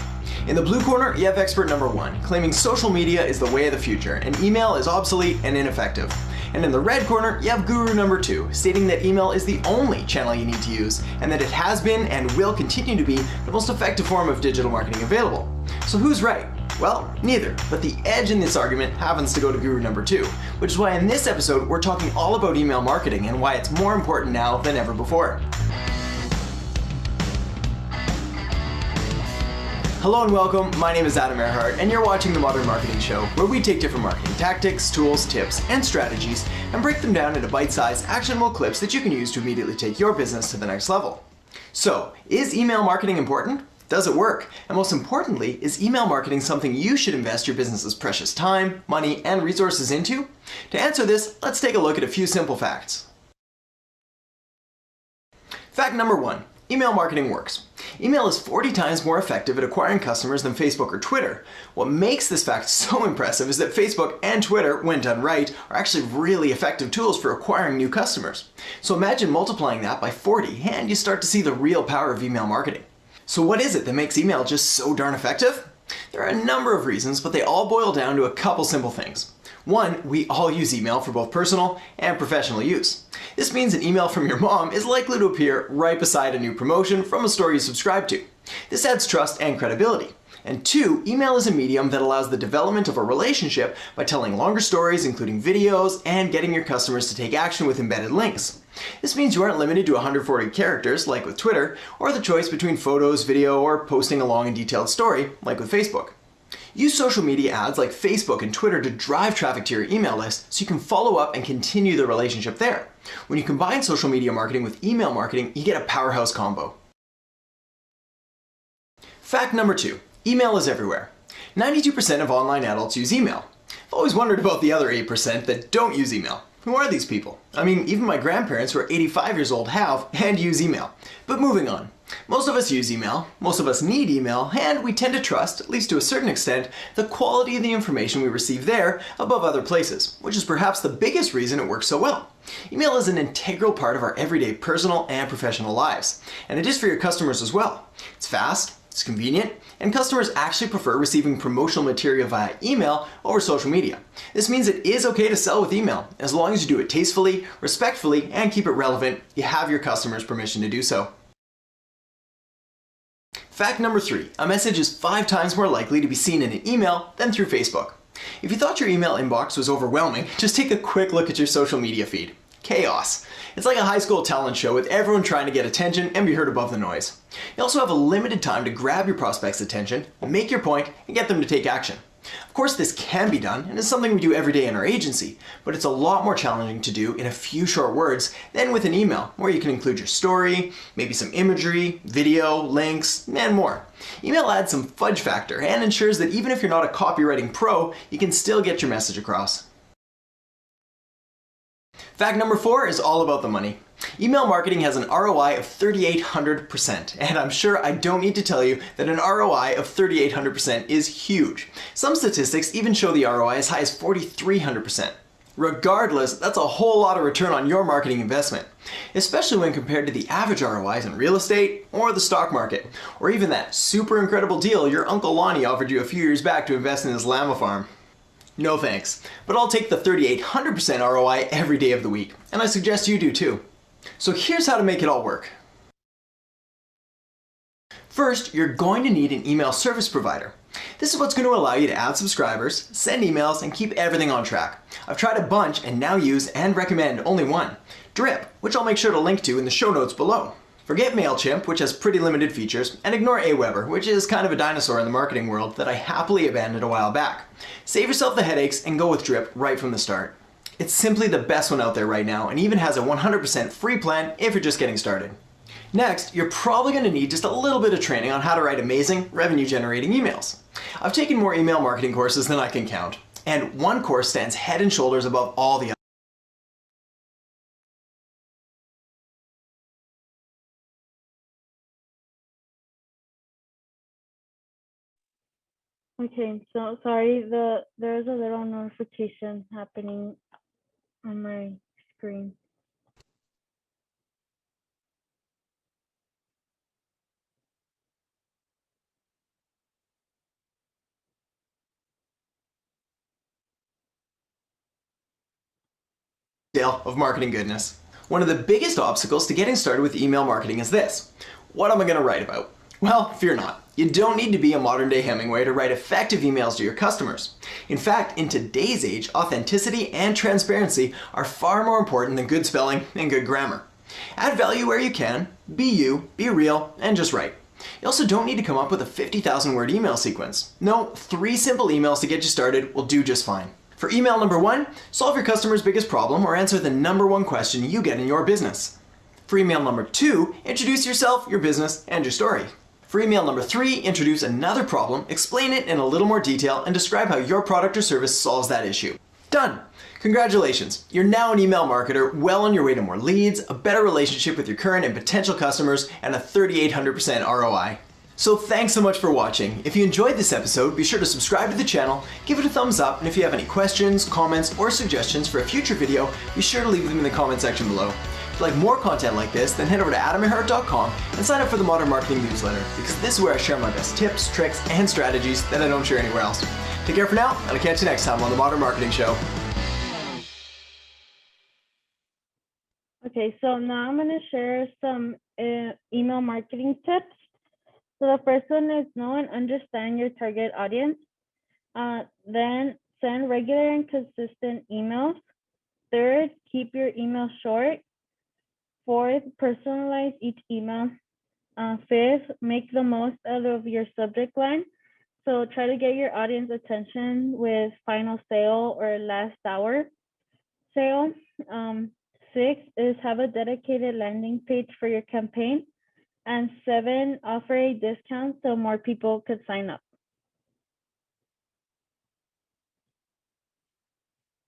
In the blue corner, you have expert number 1, claiming social media is the way of the future and email is obsolete and ineffective. And in the red corner, you have guru number 2, stating that email is the only channel you need to use and that it has been and will continue to be the most effective form of digital marketing available. So who's right? Well, neither, but the edge in this argument happens to go to guru number 2, which is why in this episode we're talking all about email marketing and why it's more important now than ever before. Hello and welcome, my name is Adam Earhart and you're watching The Modern Marketing Show, where we take different marketing tactics, tools, tips, and strategies and break them down into bite-sized, actionable clips that you can use to immediately take your business to the next level. So, is email marketing important? Does it work? And most importantly, is email marketing something you should invest your business's precious time, money, and resources into? To answer this, let's take a look at a few simple facts. Fact number 1. Email marketing works. Email is 40 times more effective at acquiring customers than Facebook or Twitter. What makes this fact so impressive is that Facebook and Twitter, when done right, are actually really effective tools for acquiring new customers. So imagine multiplying that by 40 and you start to see the real power of email marketing. So what is it that makes email just so darn effective? There are a number of reasons, but they all boil down to a couple simple things. 1, we all use email for both personal and professional use. This means an email from your mom is likely to appear right beside a new promotion from a store you subscribe to. This adds trust and credibility. And 2, email is a medium that allows the development of a relationship by telling longer stories, including videos, and getting your customers to take action with embedded links. This means you aren't limited to 140 characters, like with Twitter, or the choice between photos, video, or posting a long and detailed story, like with Facebook. Use social media ads like Facebook and Twitter to drive traffic to your email list so you can follow up and continue the relationship there. When you combine social media marketing with email marketing, you get a powerhouse combo. Fact number 2. Email is everywhere. 92% of online adults use email. I've always wondered about the other 8% that don't use email. Who are these people? I mean, even my grandparents who are 85 years old have and use email. But moving on. Most of us use email, most of us need email, and we tend to trust, at least to a certain extent, the quality of the information we receive there above other places, which is perhaps the biggest reason it works so well. Email is an integral part of our everyday personal and professional lives, and it is for your customers as well. It's fast, it's convenient, and customers actually prefer receiving promotional material via email over social media. This means it is okay to sell with email, as long as you do it tastefully, respectfully, and keep it relevant. You have your customers' permission to do so. Fact number 3, a message is 5 times more likely to be seen in an email than through Facebook. If you thought your email inbox was overwhelming, just take a quick look at your social media feed. Chaos. It's like a high school talent show with everyone trying to get attention and be heard above the noise. You also have a limited time to grab your prospect's attention, make your point, and get them to take action. Of course, this can be done, and is something we do every day in our agency, but it's a lot more challenging to do in a few short words than with an email, where you can include your story, maybe some imagery, video, links, and more. Email adds some fudge factor and ensures that even if you're not a copywriting pro, you can still get your message across. Fact number 4 is all about the money. Email marketing has an ROI of 3,800%, and I'm sure I don't need to tell you that an ROI of 3,800% is huge. Some statistics even show the ROI as high as 4,300%. Regardless, that's a whole lot of return on your marketing investment, especially when compared to the average ROIs in real estate or the stock market, or even that super incredible deal your Uncle Lonnie offered you a few years back to invest in his llama farm. No thanks, but I'll take the 3,800% ROI every day of the week, and I suggest you do too. So here's how to make it all work. First, you're going to need an email service provider. This is what's going to allow you to add subscribers, send emails, and keep everything on track. I've tried a bunch and now use and recommend only one, Drip, which I'll make sure to link to in the show notes below. Forget MailChimp, which has pretty limited features, and ignore Aweber, which is kind of a dinosaur in the marketing world that I happily abandoned a while back. Save yourself the headaches and go with Drip right from the start. It's simply the best one out there right now and even has a 100% free plan if you're just getting started. Next, you're probably going to need just a little bit of training on how to write amazing, revenue-generating emails. I've taken more email marketing courses than I can count, and one course stands head and shoulders above all the others. Okay, so sorry, there's a little notification happening on my screen. Of marketing goodness. One of the biggest obstacles to getting started with email marketing is this. What am I going to write about? Well, fear not. You don't need to be a modern-day Hemingway to write effective emails to your customers. In fact, in today's age, authenticity and transparency are far more important than good spelling and good grammar. Add value where you can, be you, be real, and just write. You also don't need to come up with a 50,000 word email sequence. No, 3 simple emails to get you started will do just fine. For email number 1, solve your customer's biggest problem or answer the number 1 question you get in your business. For email number 2, introduce yourself, your business, and your story. For email number 3, introduce another problem, explain it in a little more detail, and describe how your product or service solves that issue. Done! Congratulations! You're now an email marketer, well on your way to more leads, a better relationship with your current and potential customers, and a 3,800% ROI. So thanks so much for watching. If you enjoyed this episode, be sure to subscribe to the channel, give it a thumbs up, and if you have any questions, comments, or suggestions for a future video, be sure to leave them in the comment section below. If you'd like more content like this, then head over to adamandheart.com and sign up for the Modern Marketing newsletter, because this is where I share my best tips, tricks, and strategies that I don't share anywhere else. Take care for now, and I'll catch you next time on the Modern Marketing Show. Okay, so now I'm going to share some email marketing tips. So the first one is know and understand your target audience. Then send regular and consistent emails. Third, keep your email short. Fourth, personalize each email. Fifth, make the most out of your subject line. So try to get your audience attention with final sale or last hour sale. Six is have a dedicated landing page for your campaign. And 7, offer a discount so more people could sign up.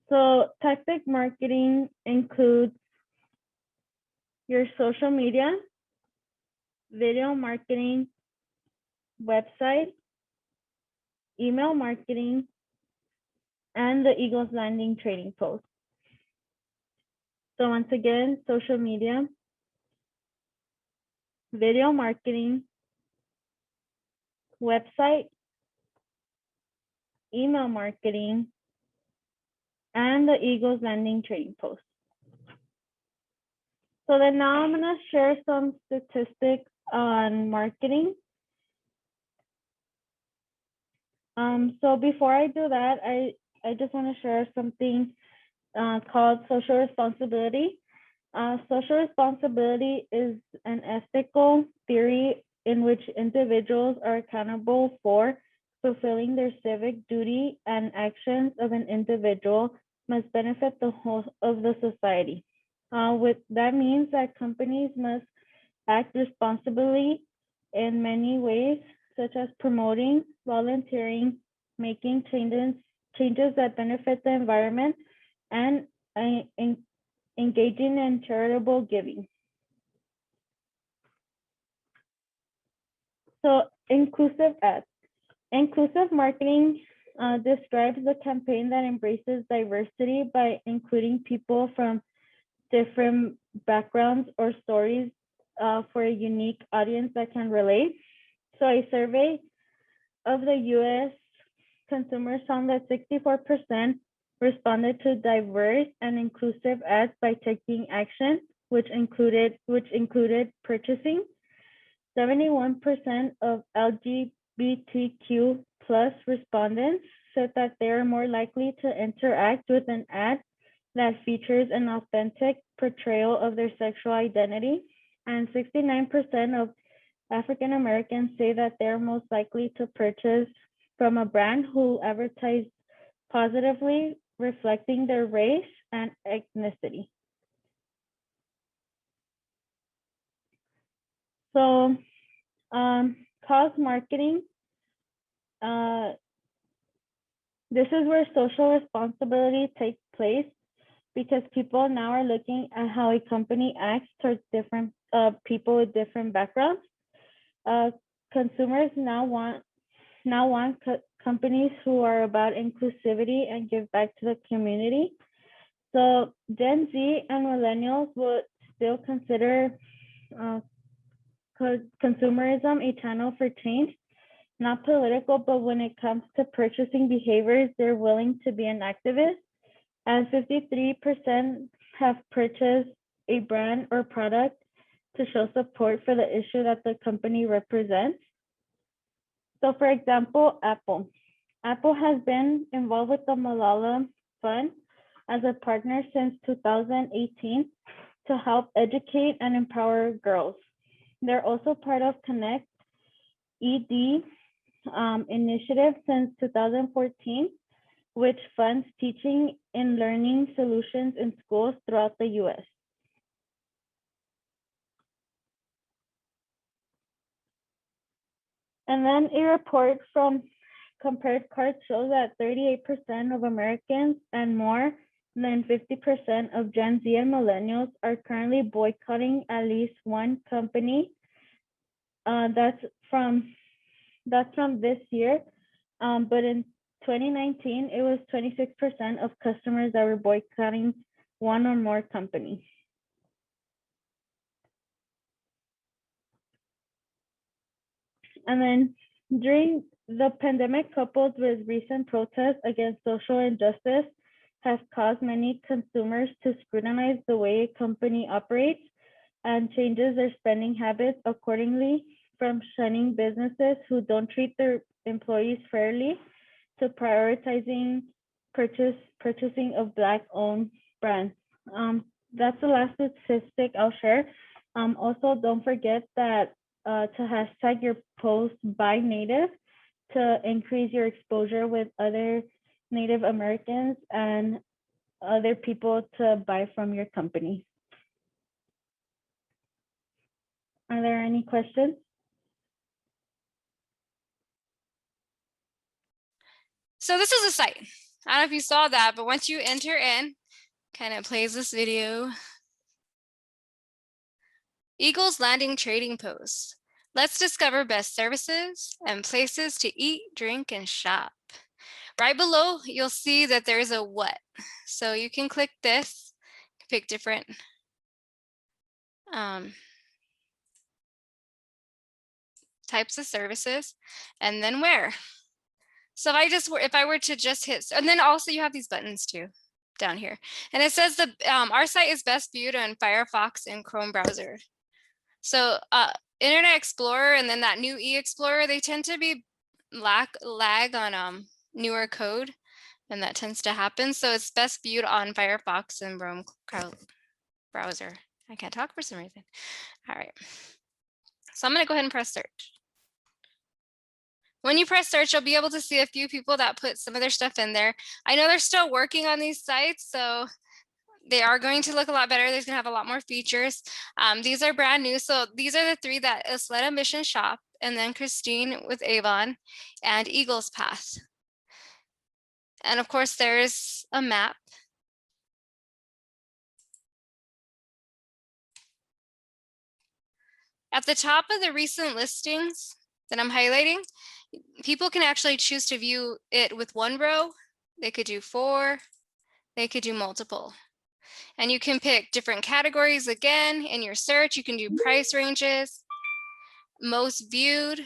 So tactic marketing includes your social media, video marketing, website, email marketing, and the Eagles Landing trading post. So once again, social media, video marketing, website, email marketing, and the Eagles Landing trading post. So then now I'm going to share some statistics on marketing. So before I do that, I just want to share something called social responsibility. Social responsibility is an ethical theory in which individuals are accountable for fulfilling their civic duty, and actions of an individual must benefit the whole of the society. That means that companies must act responsibly in many ways, such as promoting, volunteering, making changes that benefit the environment, and engaging in charitable giving. So inclusive ads. Inclusive marketing describes the campaign that embraces diversity by including people from different backgrounds or stories for a unique audience that can relate. So a survey of the US consumers found that 64% responded to diverse and inclusive ads by taking action, which included purchasing. 71% of LGBTQ plus respondents said that they are more likely to interact with an ad that features an authentic portrayal of their sexual identity. And 69% of African Americans say that they're most likely to purchase from a brand who advertise positively, reflecting their race and ethnicity. So cause marketing, this is where social responsibility takes place, because people now are looking at how a company acts towards different people with different backgrounds. Consumers now want companies who are about inclusivity and give back to the community. So Gen Z and millennials would still consider consumerism a channel for change, not political, but when it comes to purchasing behaviors, they're willing to be an activist. And 53% have purchased a brand or product to show support for the issue that the company represents. So for example, Apple. Apple has been involved with the Malala Fund as a partner since 2018 to help educate and empower girls. They're also part of Connect ED initiative since 2014, which funds teaching and learning solutions in schools throughout the US. And then a report from Compared Cards shows that 38% of Americans and more than 50% of Gen Z and millennials are currently boycotting at least one company. That's from this year, but in 2019, it was 26% of customers that were boycotting one or more companies. And then during the pandemic, coupled with recent protests against social injustice, has caused many consumers to scrutinize the way a company operates and changes their spending habits accordingly, from shunning businesses who don't treat their employees fairly to prioritizing purchasing of Black-owned brands. That's the last statistic I'll share. Also, don't forget that to hashtag your post by Native to increase your exposure with other Native Americans and other people to buy from your company. Are there any questions? So this is a site. I don't know if you saw that, but once you enter in, kind of plays this video. Eagles Landing Trading Post. Let's discover best services and places to eat, drink, and shop. Right below, you'll see that there's a what. So you can click this, pick different types of services, and then where. So if I were to just hit, and then also you have these buttons too down here, and it says our site is best viewed on Firefox and Chrome browser. So Internet Explorer and then that new e-Explorer, they tend to be lag on newer code, and that tends to happen. So it's best viewed on Firefox and Chrome browser. I can't talk for some reason. All right. So I'm going to go ahead and press search. When you press search, you'll be able to see a few people that put some of their stuff in there. I know they're still working on these sites, so they are going to look a lot better. There's going to have a lot more features. These are brand new. So these are the three: that Isleta Mission Shop, and then Christine with Avon, and Eagles Path. And of course, there's a map. At the top of the recent listings that I'm highlighting, people can actually choose to view it with one row. They could do 4, they could do multiple. And you can pick different categories again in your search. You can do price ranges, most viewed,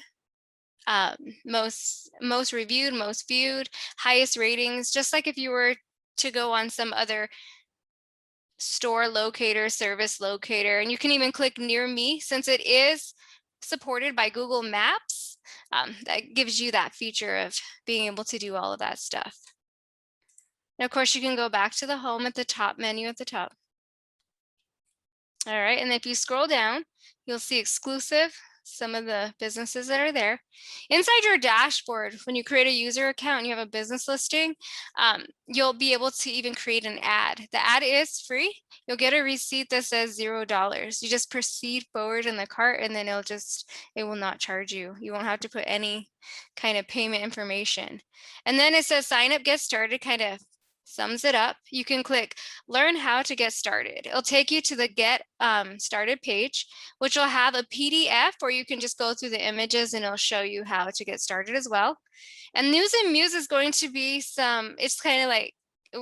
most reviewed, most viewed, highest ratings, just like if you were to go on some other store locator, service locator. And you can even click near me, since it is supported by Google Maps. That gives you that feature of being able to do all of that stuff. And of course, you can go back to the home at the top menu at the top. All right, and if you scroll down, you'll see exclusive, some of the businesses that are there. Inside your dashboard, when you create a user account and you have a business listing, you'll be able to even create an ad. The ad is free. You'll get a receipt that says $0. You just proceed forward in the cart, and then it will not charge you. You won't have to put any kind of payment information. And then it says sign up, get started, kind of sums it up. You can click learn how to get started. It'll take you to the get started page, which will have a PDF, or you can just go through the images and it'll show you how to get started as well. And News and Muse is going to be it's kind of like,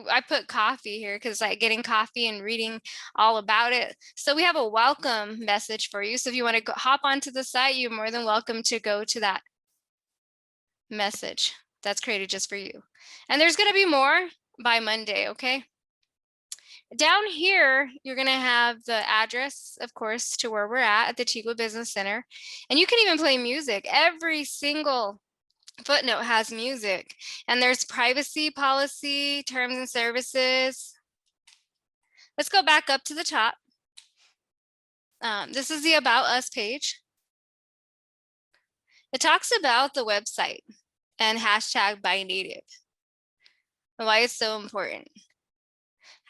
I put coffee here because like getting coffee and reading all about it. So we have a welcome message for you. So if you want to hop onto the site, you're more than welcome to go to that message that's created just for you. And there's going to be more by Monday, okay? Down here, you're going to have the address, of course, to where we're at the Tigua Business Center. And you can even play music. Every single footnote has music. And there's privacy policy, terms and services. Let's go back up to the top. This is the About Us page. It talks about the website and hashtag Buying Native. And why it's so important.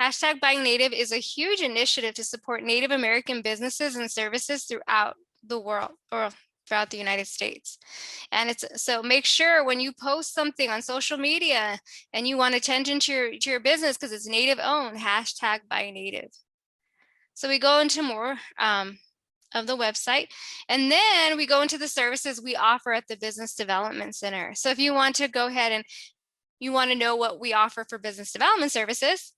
Hashtag Buying Native is a huge initiative to support Native American businesses and services throughout the world, or throughout the United States. And so make sure when you post something on social media and you want attention to your business because it's native owned, hashtag by native. So we go into more of the website, and then we go into the services we offer at the Business Development Center. So if you want to go ahead and you want to know what we offer for business development services,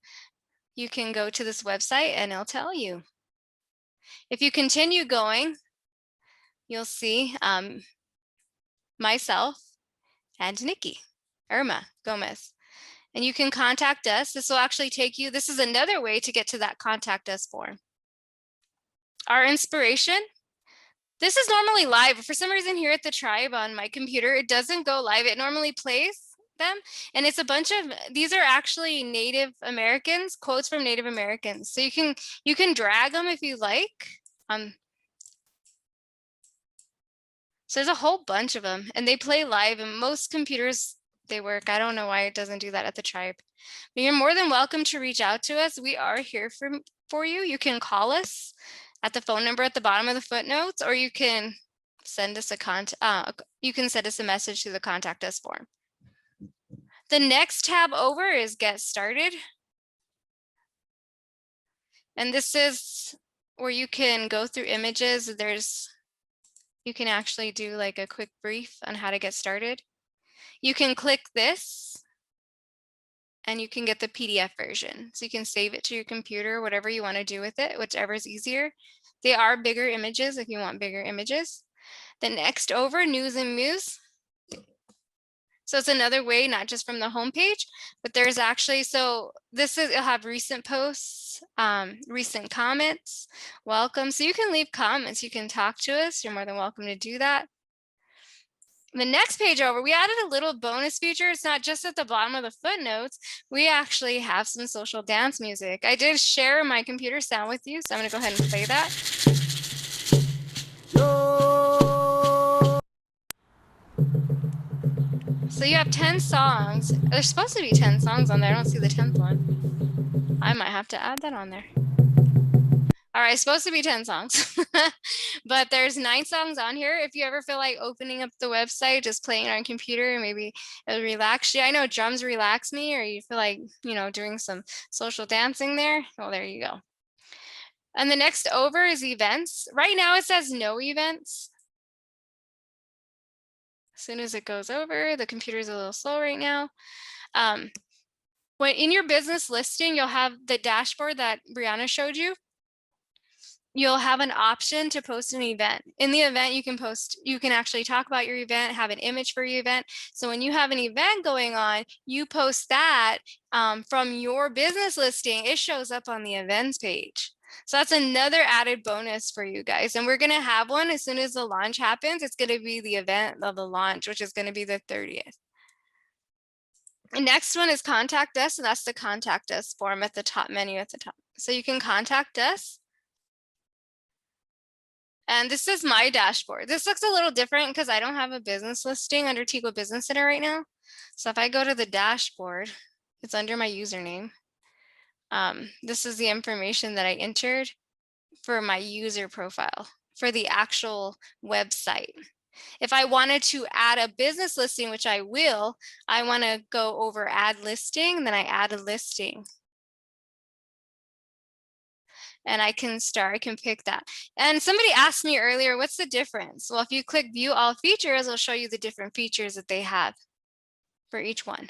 you can go to this website and it'll tell you. If you continue going, you'll see myself and Nikki, Irma Gomez. And you can contact us. This will actually take you, this is another way to get to that contact us form. Our inspiration, this is normally live, but for some reason here at the Tribe on my computer, it doesn't go live. It normally plays them. And it's a bunch of, these are actually Native Americans, quotes from Native Americans. So you can drag them if you like. So there's a whole bunch of them and they play live, and most computers, they work. I don't know why it doesn't do that at the Tribe. But you're more than welcome to reach out to us. We are here for you. You can call us at the phone number at the bottom of the footnotes, or you can send us a message to the contact us form. The next tab over is Get Started. And this is where you can go through images. You can actually do like a quick brief on how to get started. You can click this and you can get the PDF version. So you can save it to your computer, whatever you want to do with it, whichever is easier. They are bigger images if you want bigger images. The next over, News and Muse. So it's another way, not just from the homepage, but there's actually, so it'll have recent posts, recent comments, welcome. So you can leave comments, you can talk to us. You're more than welcome to do that. The next page over, we added a little bonus feature. It's not just at the bottom of the footnotes. We actually have some social dance music. I did share my computer sound with you, so I'm gonna go ahead and play that. So you have 10 songs. There's supposed to be 10 songs on there. I don't see the 10th one. I might have to add that on there. All right, it's supposed to be 10 songs, but there's 9 songs on here. If you ever feel like opening up the website, just playing it on computer, maybe it'll relax you. I know drums relax me, or you feel like, doing some social dancing there. Well, there you go. And the next over is events. Right now it says no events. As soon as it goes over, the computer's a little slow right now. When in your business listing, you'll have the dashboard that Brianna showed you. You'll have an option to post an event. In the event, you can actually talk about your event, have an image for your event. So when you have an event going on, you post that from your business listing, it shows up on the events page. So that's another added bonus for you guys. And we're going to have one as soon as the launch happens. It's going to be the event of the launch, which is going to be the 30th. The next one is contact us. And that's the contact us form at the top menu at the top. So you can contact us. And this is my dashboard. This looks a little different because I don't have a business listing under Tigua Business Center right now. So if I go to the dashboard, it's under my username. This is the information that I entered for my user profile for the actual website. If I wanted to add a business listing, which I will, I want to go over add listing, then I add a listing. And I can pick that. And somebody asked me earlier, what's the difference? Well, if you click view all features, it'll show you the different features that they have for each one.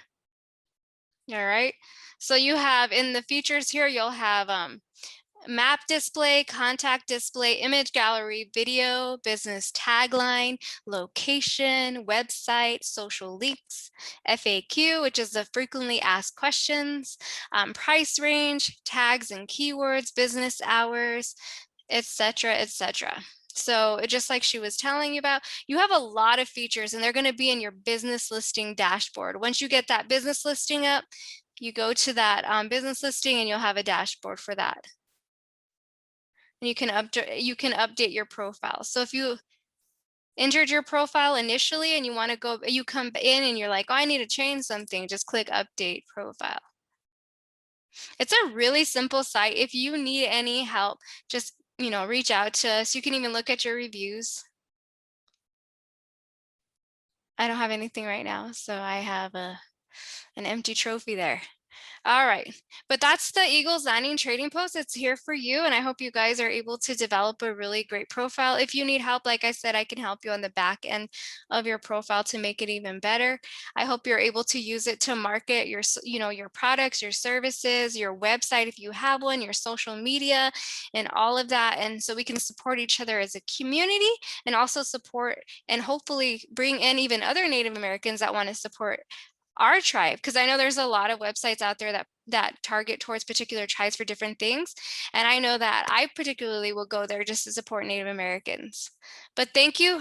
All right. So you have in the features here, you'll have map display, contact display, image gallery, video, business tagline, location, website, social links, FAQ, which is the frequently asked questions, price range, tags and keywords, business hours, etc., etc. So just like she was telling you about, you have a lot of features and they're going to be in your business listing dashboard. Once you get that business listing up, you go to that business listing and you'll have a dashboard for that. And you can update your profile. So if you entered your profile initially and you want to go, you come in and you're like, oh, I need to change something, just click update profile. It's a really simple site. If you need any help, just reach out to us. You can even look at your reviews. I don't have anything right now, so I have an empty trophy there. All right, but that's the Eagles Landing trading post. It's here for you, and I hope you guys are able to develop a really great profile. If you need help, like I said, I can help you on the back end of your profile to make it even better. I hope you're able to use it to market your, your products, your services, your website if you have one, your social media, and all of that. And so we can support each other as a community, and also support and hopefully bring in even other Native Americans that want to support our tribe, because I know there's a lot of websites out there that target towards particular tribes for different things. And I know that I particularly will go there just to support Native Americans. But thank you.